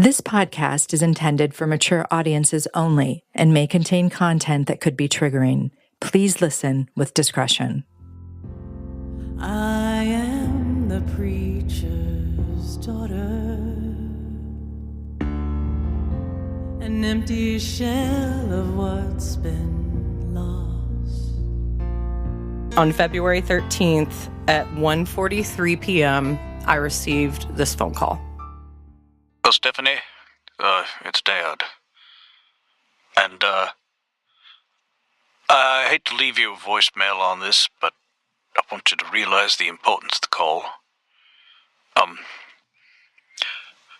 This podcast is intended for mature audiences only and may contain content that could be triggering. Please listen with discretion. I am the preacher's daughter, an empty shell of what's been lost. On February 13th at 1:43 p.m., I received this phone call. Oh, Stpehanie, it's Dad. And, I hate to leave you a voicemail on this, but I want you to realize the importance of the call.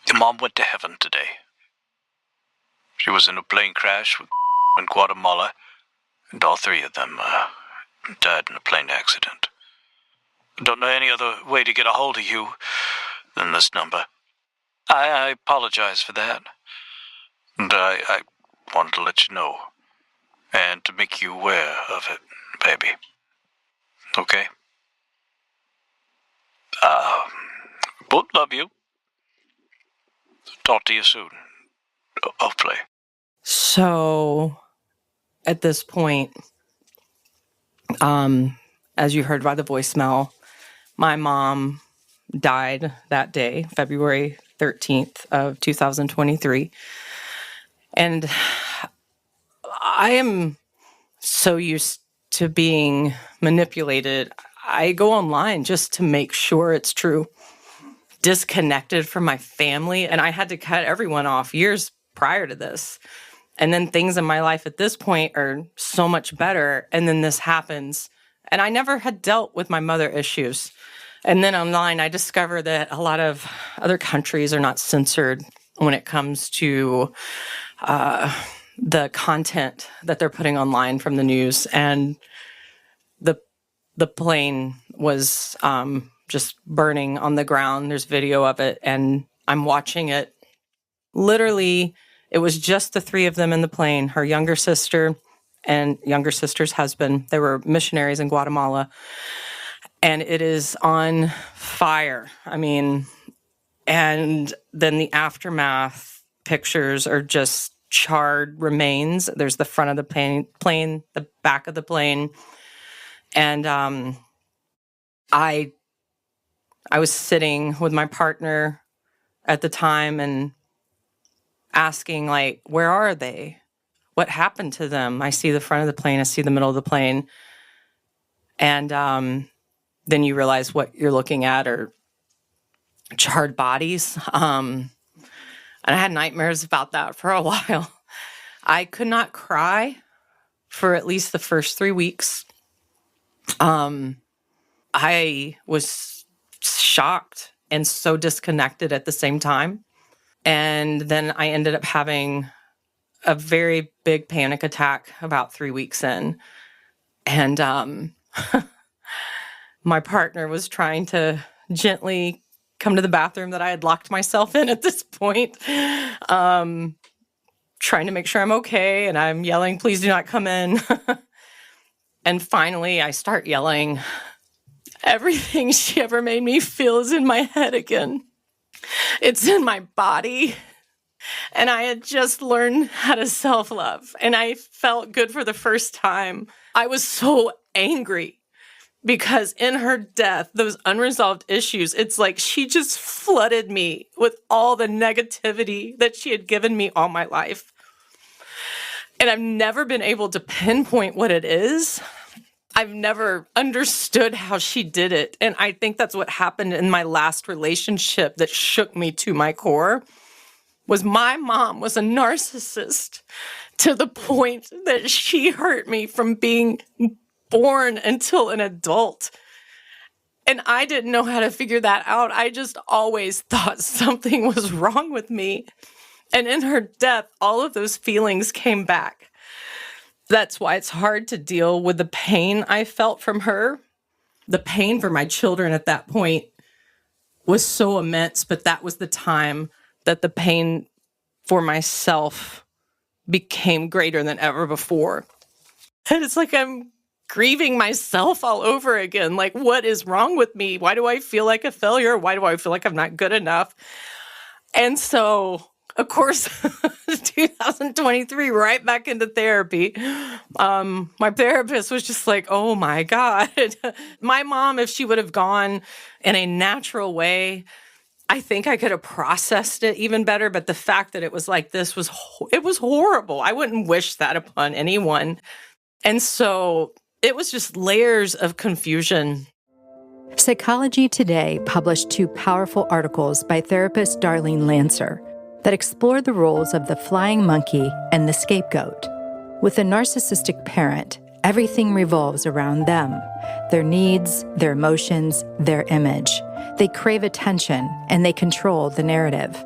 Your mom went to heaven today. She was in a plane crash in Guatemala, and all three of them, died in a plane accident. I don't know any other way to get a hold of you than this number. I apologize for that, and I wanted to let you know, and to make you aware of it, baby. Okay? Both love you. Talk to you soon, hopefully. So, at this point, as you heard by the voicemail, my mom died that day, February 13th of 2023. And I am so used to being manipulated. I go online just to make sure it's true. Disconnected from my family, and I had to cut everyone off years prior to this. And then things in my life at this point are so much better, and then this happens. And I never had dealt with my mother issues. And then online, I discovered that a lot of other countries are not censored when it comes to the content that they're putting online from the news. And the plane was just burning on the ground. There's video of it, and I'm watching it. Literally, it was just the three of them in the plane, her younger sister and younger sister's husband. They were missionaries in Guatemala. And it is on fire. I mean, and then the aftermath pictures are just charred remains. There's the front of the plane, the back of the plane. And I was sitting with my partner at the time and asking, like, where are they? What happened to them? I see the front of the plane. I see the middle of the plane. And then you realize what you're looking at are charred bodies. And I had nightmares about that for a while. I could not cry for at least the first 3 weeks. I was shocked and so disconnected at the same time. And then I ended up having a very big panic attack about 3 weeks in. And my partner was trying to gently come to the bathroom that I had locked myself in at this point, trying to make sure I'm okay. And I'm yelling, please do not come in. And finally, I start yelling, everything she ever made me feel is in my head again. It's in my body. And I had just learned how to self-love. And I felt good for the first time. I was so angry. Because in her death, those unresolved issues, it's like she just flooded me with all the negativity that she had given me all my life. And I've never been able to pinpoint what it is. I've never understood how she did it. And I think that's what happened in my last relationship that shook me to my core, was my mom was a narcissist to the point that she hurt me from being born until an adult. And I didn't know how to figure that out. I just always thought something was wrong with me. And in her death, all of those feelings came back. That's why it's hard to deal with the pain I felt from her. The pain for my children at that point was so immense, but that was the time that the pain for myself became greater than ever before. And it's like I'm grieving myself all over again. Like, what is wrong with me? Why do I feel like a failure? Why do I feel like I'm not good enough? And so Of course, 2023, right back into therapy. My therapist was just like, oh my God. My mom, if she would have gone in a natural way, I think I could have processed it even better. But the fact that it was like this it was horrible. I wouldn't wish that upon anyone. And so it was just layers of confusion. Psychology Today published 2 powerful articles by therapist Darlene Lancer that explore the roles of the flying monkey and the scapegoat. With a narcissistic parent, everything revolves around them, their needs, their emotions, their image. They crave attention, and they control the narrative.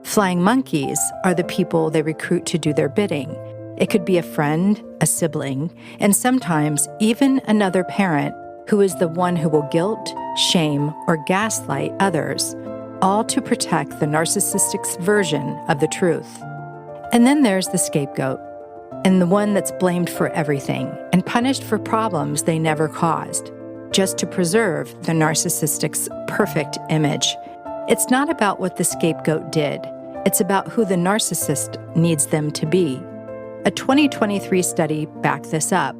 Flying monkeys are the people they recruit to do their bidding. It could be a friend, a sibling, and sometimes even another parent who is the one who will guilt, shame, or gaslight others, all to protect the narcissistic's version of the truth. And then there's the scapegoat, and the one that's blamed for everything and punished for problems they never caused, just to preserve the narcissistic's perfect image. It's not about what the scapegoat did. It's about who the narcissist needs them to be. A 2023 study backed this up,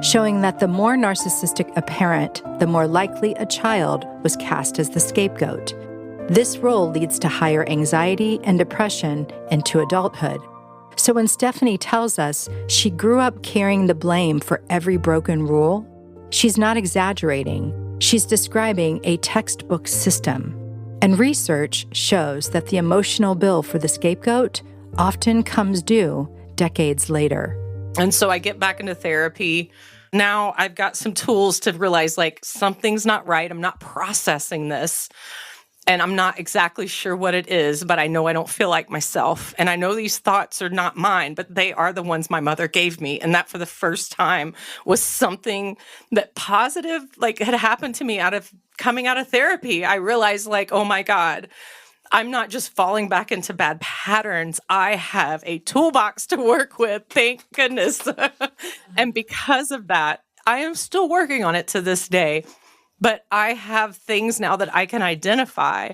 showing that the more narcissistic a parent, the more likely a child was cast as the scapegoat. This role leads to higher anxiety and depression into adulthood. So when Stpehanie tells us she grew up carrying the blame for every broken rule, she's not exaggerating. She's describing a textbook system. And research shows that the emotional bill for the scapegoat often comes due decades later. And so I get back into therapy. Now I've got some tools to realize like something's not right. I'm not processing this. And I'm not exactly sure what it is, but I know I don't feel like myself. And I know these thoughts are not mine, but they are the ones my mother gave me. And that for the first time was something that positive, like had happened to me coming out of therapy. I realized like, oh my God, I'm not just falling back into bad patterns. I have a toolbox to work with. Thank goodness. And because of that, I am still working on it to this day. But I have things now that I can identify.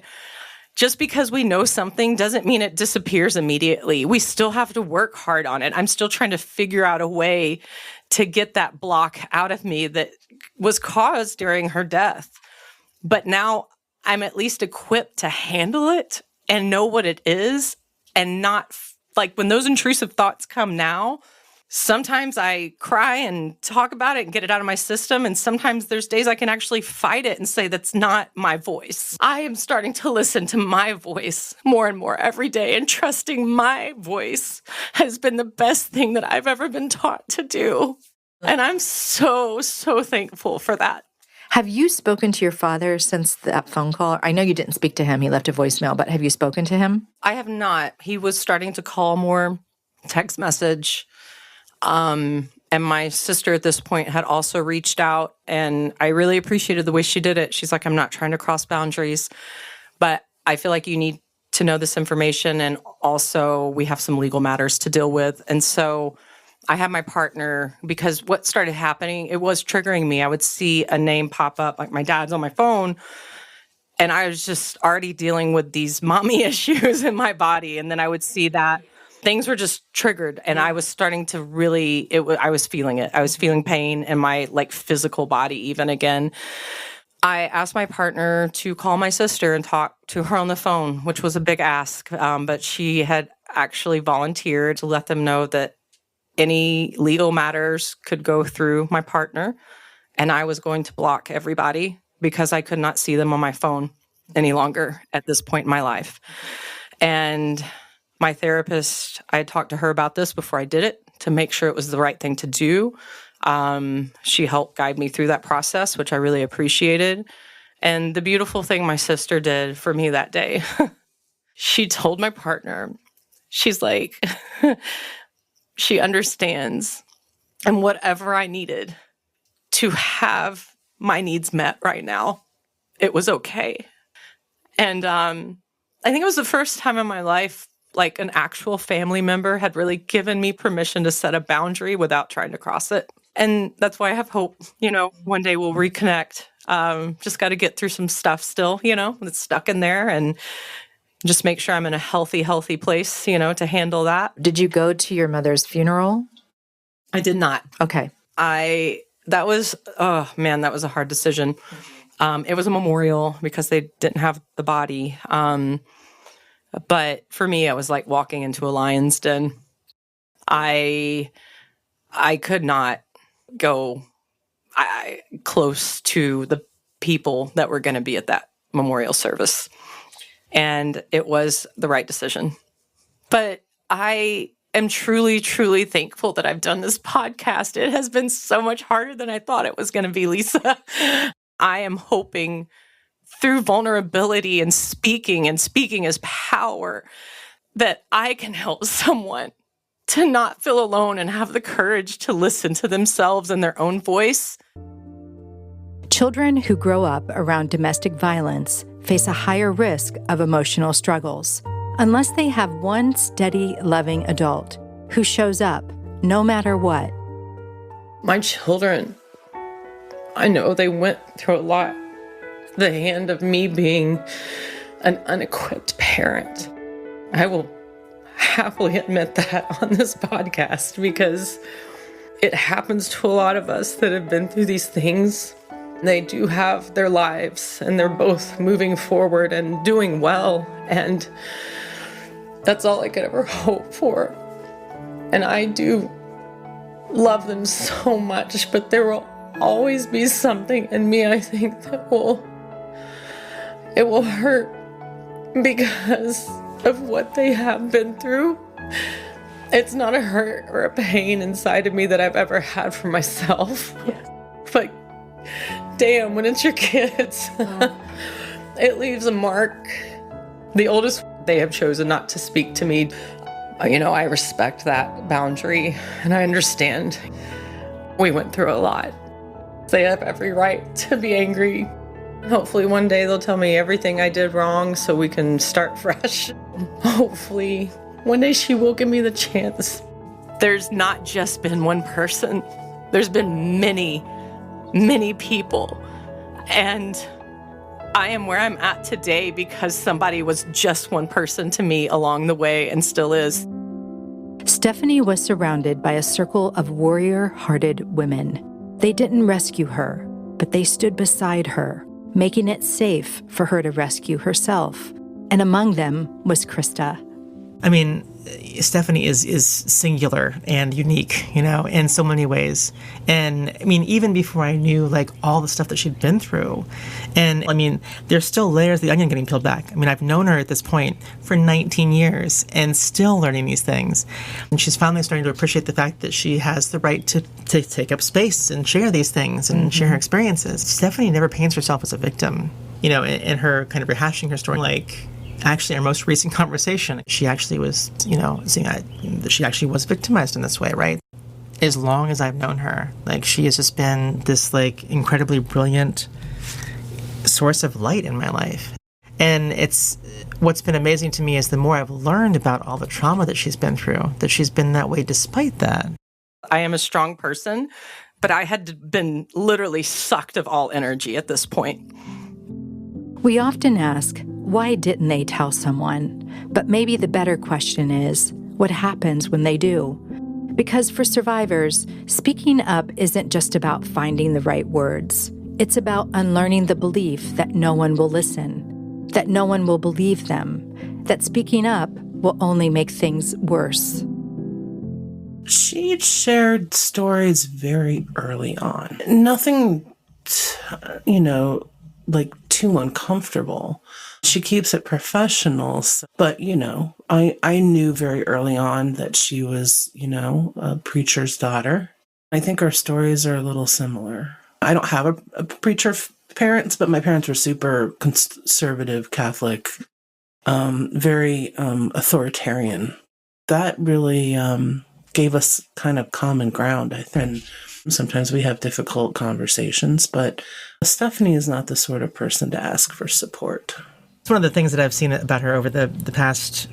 Just because we know something doesn't mean it disappears immediately. We still have to work hard on it. I'm still trying to figure out a way to get that block out of me that was caused during her death. But now I'm at least equipped to handle it and know what it is, and not like when those intrusive thoughts come now. Sometimes I cry and talk about it and get it out of my system. And sometimes there's days I can actually fight it and say, that's not my voice. I am starting to listen to my voice more and more every day, and trusting my voice has been the best thing that I've ever been taught to do. And I'm so, so thankful for that. Have you spoken to your father since that phone call? I know you didn't speak to him. He left a voicemail, but have you spoken to him? I have not. He was starting to call more, text message. And my sister at this point had also reached out, and I really appreciated the way she did it. She's like, I'm not trying to cross boundaries, but I feel like you need to know this information. And also we have some legal matters to deal with. And so I have my partner, because what started happening, it was triggering me. I would see a name pop up, like my dad's on my phone, and I was just already dealing with these mommy issues in my body. And then I would see that things were just triggered, and I was starting to really, I was feeling it. I was feeling pain in my like physical body even again. I asked my partner to call my sister and talk to her on the phone, which was a big ask. But she had actually volunteered to let them know that any legal matters could go through my partner, and I was going to block everybody because I could not see them on my phone any longer at this point in my life. And my therapist, I talked to her about this before I did it to make sure it was the right thing to do. She helped guide me through that process, which I really appreciated. And the beautiful thing my sister did for me that day, she told my partner, she's like, she understands, and whatever I needed to have my needs met right now, it was okay. And I think it was the first time in my life like an actual family member had really given me permission to set a boundary without trying to cross it. And that's why I have hope, one day we'll reconnect. Just got to get through some stuff still, that's stuck in there. And, just make sure I'm in a healthy place, to handle that. Did you go to your mother's funeral? I did not. Okay. That was a hard decision. It was a memorial because they didn't have the body. But for me, it was like walking into a lion's den. I could not go close to the people that were going to be at that memorial service. And it was the right decision. But I am truly, truly thankful that I've done this podcast. It has been so much harder than I thought it was going to be, Lisa. I am hoping through vulnerability and speaking is power, that I can help someone to not feel alone and have the courage to listen to themselves and their own voice. Children who grow up around domestic violence face a higher risk of emotional struggles unless they have one steady, loving adult who shows up no matter what. My children, I know they went through a lot. The hand of me being an unequipped parent. I will happily admit that on this podcast because it happens to a lot of us that have been through these things. They do have their lives and they're both moving forward and doing well, and that's all I could ever hope for. And I do love them so much, but there will always be something in me, I think, that will hurt because of what they have been through. It's not a hurt or a pain inside of me that I've ever had for myself. But damn, when it's your kids, it leaves a mark. The oldest, they have chosen not to speak to me. I respect that boundary and I understand. We went through a lot. They have every right to be angry. Hopefully one day they'll tell me everything I did wrong so we can start fresh. Hopefully one day she will give me the chance. There's not just been one person. There's been many, many people. And I am where I'm at today because somebody was just one person to me along the way and still is. Stpehanie was surrounded by a circle of warrior-hearted women. They didn't rescue her, but they stood beside her, making it safe for her to rescue herself. And among them was Krista. I mean, Stpehanie is singular and unique, in so many ways. And I mean, even before I knew all the stuff that she'd been through, and I mean, there's still layers of the onion getting peeled back. I mean, I've known her at this point for 19 years and still learning these things. And she's finally starting to appreciate the fact that she has the right to take up space and share these things and share her experiences. Stpehanie never paints herself as a victim, in her kind of rehashing her story. Actually, our most recent conversation, she actually was, saying that she actually was victimized in this way, right? As long as I've known her, she has just been this, incredibly brilliant source of light in my life. And what's been amazing to me is the more I've learned about all the trauma that she's been through, that she's been that way despite that. I am a strong person, but I had been literally sucked of all energy at this point. We often ask, why didn't they tell someone? But maybe the better question is, what happens when they do? Because for survivors, speaking up isn't just about finding the right words. It's about unlearning the belief that no one will listen, that no one will believe them, that speaking up will only make things worse. She shared stories very early on. Nothing, too uncomfortable. She keeps it professional. But, I knew very early on that she was, a preacher's daughter. I think our stories are a little similar. I don't have a preacher parents, but my parents were super conservative Catholic, very authoritarian. That really gave us kind of common ground, I think. Sometimes we have difficult conversations, but Stpehanie is not the sort of person to ask for support. It's one of the things that I've seen about her over the past,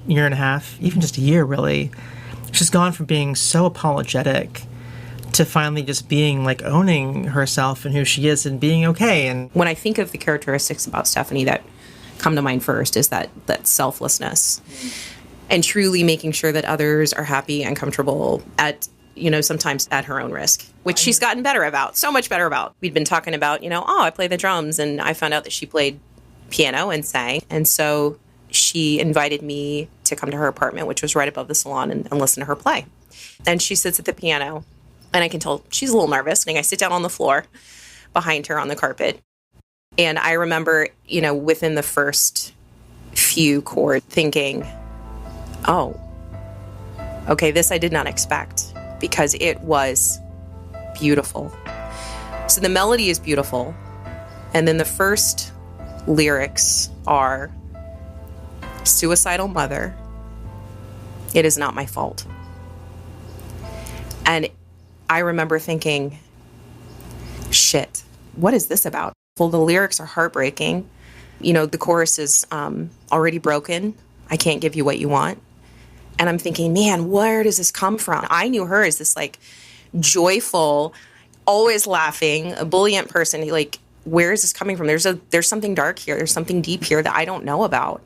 year and a half, even just a year, really. She's gone from being so apologetic to finally just being owning herself and who she is and being okay. And when I think of the characteristics about Stpehanie that come to mind first is that selflessness and truly making sure that others are happy and comfortable at, sometimes at her own risk, which she's gotten better about, so much better about. We'd been talking about, I play the drums, and I found out that she played piano and sang. And so she invited me to come to her apartment, which was right above the salon, and listen to her play. And she sits at the piano, and I can tell she's a little nervous. And I sit down on the floor behind her on the carpet. And I remember, within the first few chords thinking, oh, okay, this I did not expect, because it was beautiful. So the melody is beautiful. And then the first lyrics are, suicidal mother, it is not my fault. And I remember thinking, shit, what is this about? Well, the lyrics are heartbreaking. The chorus is already broken. I can't give you what you want. And I'm thinking, man, where does this come from? I knew her as this like joyful, always laughing, ebullient person. Like, where is this coming from? There's something dark here. There's something deep here that I don't know about.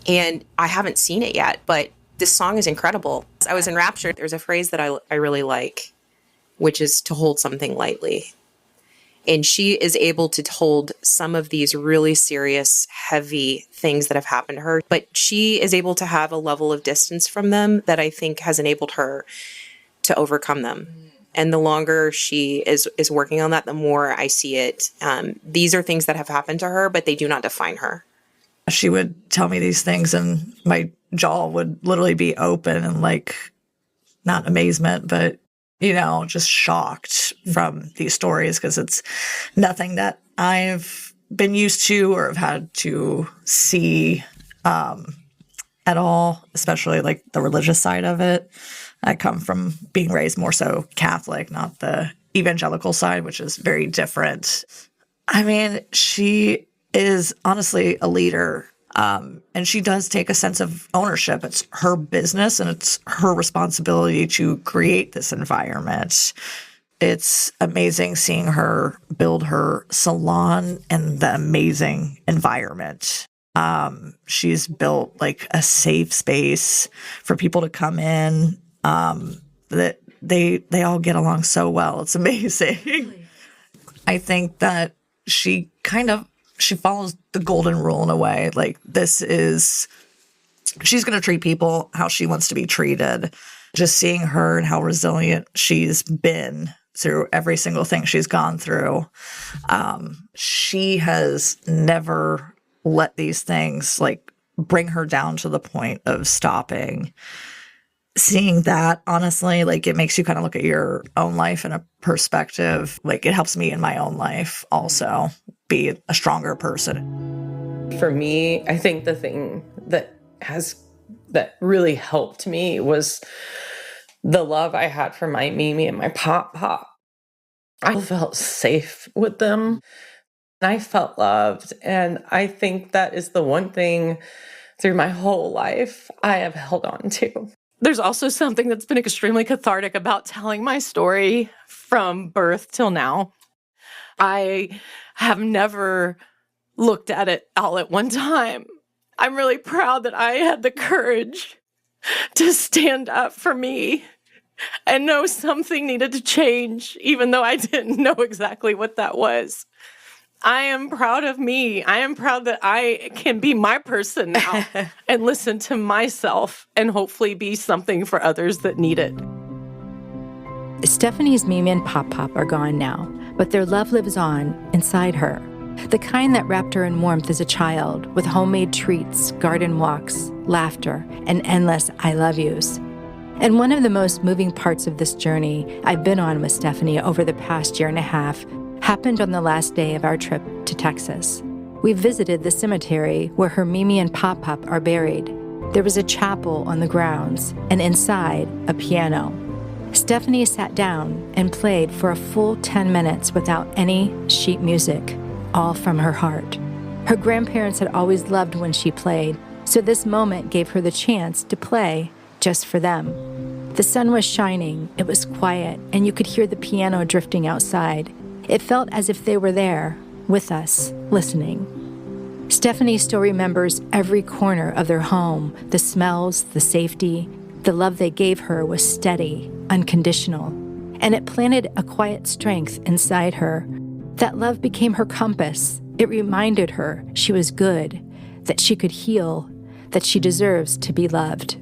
And I haven't seen it yet, but this song is incredible. I was enraptured. There's a phrase that I really like, which is to hold something lightly. And she is able to hold some of these really serious, heavy things that have happened to her. But she is able to have a level of distance from them that I think has enabled her to overcome them. And the longer she is working on that, the more I see it. These are things that have happened to her, but they do not define her. She would tell me these things, and my jaw would literally be open and like, not amazement, but just shocked from these stories, because it's nothing that I've been used to or have had to see at all, especially like the religious side of it. I come from being raised more so Catholic, not the evangelical side, which is very different. I mean, she is honestly a leader. And she does take a sense of ownership. It's her business and it's her responsibility to create this environment. It's amazing seeing her build her salon and the amazing environment. She's built like a safe space for people to come in. That they all get along so well. It's amazing. I think that she follows the golden rule in a way. Like, she's going to treat people how she wants to be treated. Just seeing her and how resilient she's been through every single thing she's gone through. She has never let these things like bring her down to the point of stopping. Seeing that, honestly, like, it makes you kind of look at your own life in a perspective. Like, it helps me in my own life also be a stronger person. For me, I think the thing that really helped me was the love I had for my Mimi and my Pop. I felt safe with them. I felt loved. And I think that is the one thing through my whole life I have held on to. There's also something that's been extremely cathartic about telling my story from birth till now. I have never looked at it all at one time. I'm really proud that I had the courage to stand up for me and know something needed to change, even though I didn't know exactly what that was. I am proud of me. I am proud that I can be my person now and listen to myself and hopefully be something for others that need it. Stephanie's Mimi and Pop are gone now, but their love lives on inside her. The kind that wrapped her in warmth as a child, with homemade treats, garden walks, laughter, and endless I love yous. And one of the most moving parts of this journey I've been on with Stephanie over the past year and a half happened on the last day of our trip to Texas. We visited the cemetery where her Mimi and Pop are buried. There was a chapel on the grounds, and inside, a piano. Stephanie sat down and played for a full 10 minutes without any sheet music, all from her heart. Her grandparents had always loved when she played, so this moment gave her the chance to play just for them. The sun was shining, it was quiet, and you could hear the piano drifting outside. It felt as if they were there, with us, listening. Stpehanie still remembers every corner of their home, the smells, the safety. The love they gave her was steady, unconditional, and it planted a quiet strength inside her. That love became her compass. It reminded her she was good, that she could heal, that she deserves to be loved.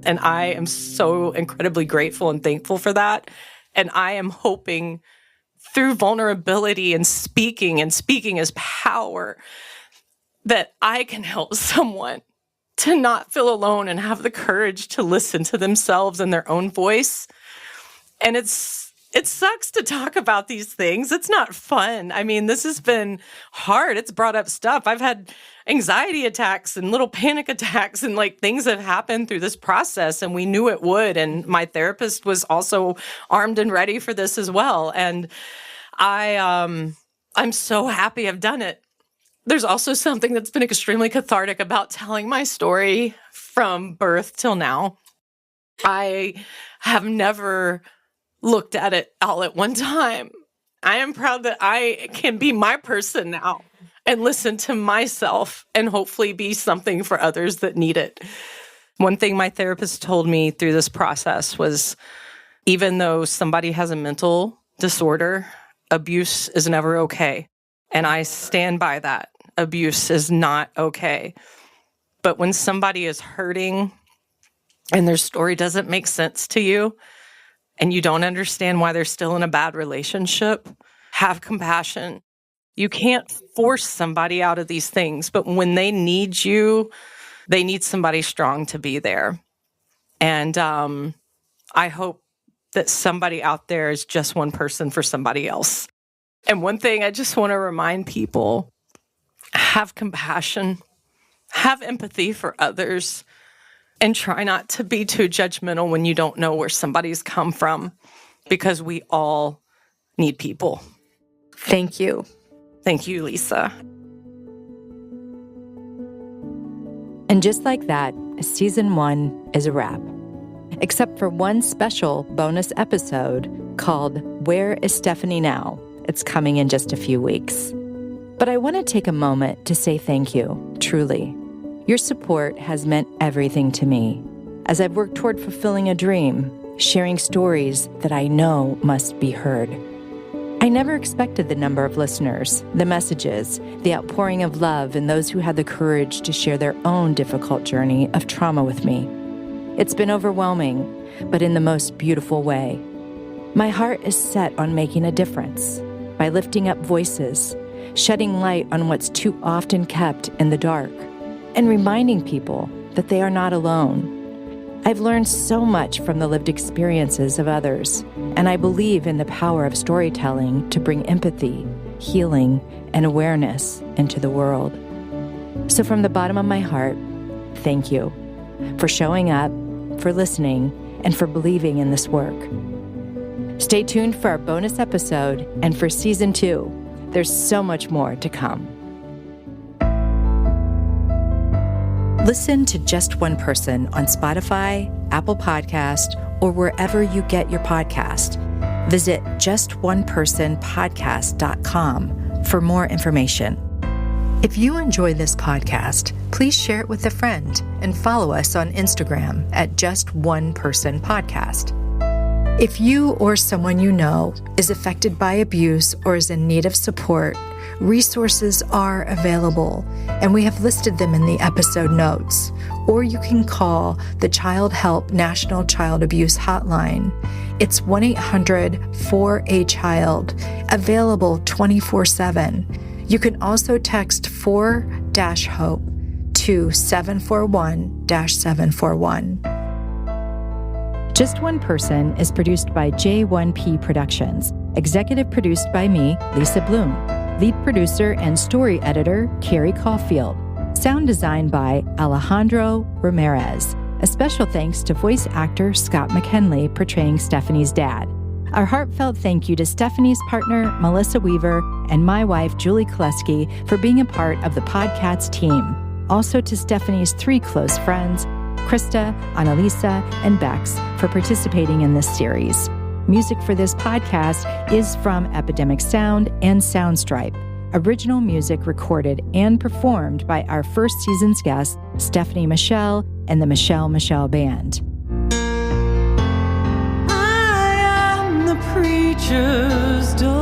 And I am so incredibly grateful and thankful for that. And I am hoping through vulnerability and speaking is power, that I can help someone to not feel alone and have the courage to listen to themselves and their own voice. And it sucks to talk about these things. It's not fun. I mean, this has been hard. It's brought up stuff. I've had anxiety attacks and little panic attacks, and like things have happened through this process, and we knew it would. And my therapist was also armed and ready for this as well. And I'm so happy I've done it. There's also something that's been extremely cathartic about telling my story from birth till now. I have never looked at it all at one time. I am proud that I can be my person now and listen to myself and hopefully be something for others that need it. One thing my therapist told me through this process was, even though somebody has a mental disorder, abuse is never okay. And I stand by that. Abuse is not okay. But when somebody is hurting and their story doesn't make sense to you, and you don't understand why they're still in a bad relationship, have compassion. You can't force somebody out of these things, but when they need you, they need somebody strong to be there. And I hope that somebody out there is just one person for somebody else. And one thing I just want to remind people, have compassion, have empathy for others, and try not to be too judgmental when you don't know where somebody's come from, because we all need people. Thank you. Thank you, Lisa. And just like that, season 1 is a wrap. Except for one special bonus episode called Where is Stpehanie Now? It's coming in just a few weeks. But I want to take a moment to say thank you, truly. Your support has meant everything to me as I've worked toward fulfilling a dream, sharing stories that I know must be heard. I never expected the number of listeners, the messages, the outpouring of love, and those who had the courage to share their own difficult journey of trauma with me. It's been overwhelming, but in the most beautiful way. My heart is set on making a difference by lifting up voices, shedding light on what's too often kept in the dark, and reminding people that they are not alone. I've learned so much from the lived experiences of others, and I believe in the power of storytelling to bring empathy, healing, and awareness into the world. So from the bottom of my heart, thank you for showing up, for listening, and for believing in this work. Stay tuned for our bonus episode and for season 2. There's so much more to come. Listen to Just One Person on Spotify, Apple Podcast, or wherever you get your podcast. Visit justonepersonpodcast.com for more information. If you enjoy this podcast, please share it with a friend and follow us on Instagram at Just One Person Podcast. If you or someone you know is affected by abuse or is in need of support, resources are available, and we have listed them in the episode notes. Or you can call the Child Help National Child Abuse Hotline. It's 1-800-4-A-CHILD, available 24/7. You can also text 4-HOPE to 741-741. Just One Person is produced by J1P Productions, executive produced by me, Lisa Bloom, lead producer and story editor, Carrie Caulfield, sound design by Alejandro Ramirez. A special thanks to voice actor Scott McKinley portraying Stephanie's dad. Our heartfelt thank you to Stephanie's partner, Melissa Weaver, and my wife, Julie Koleski, for being a part of the podcast team. Also to Stephanie's 3 close friends, Krista, Annalisa, and Bex, for participating in this series. Music for this podcast is from Epidemic Sound and Soundstripe. original music recorded and performed by our first season's guest, Stpehanie Michelle and the Michelle Band. I am the preacher's daughter.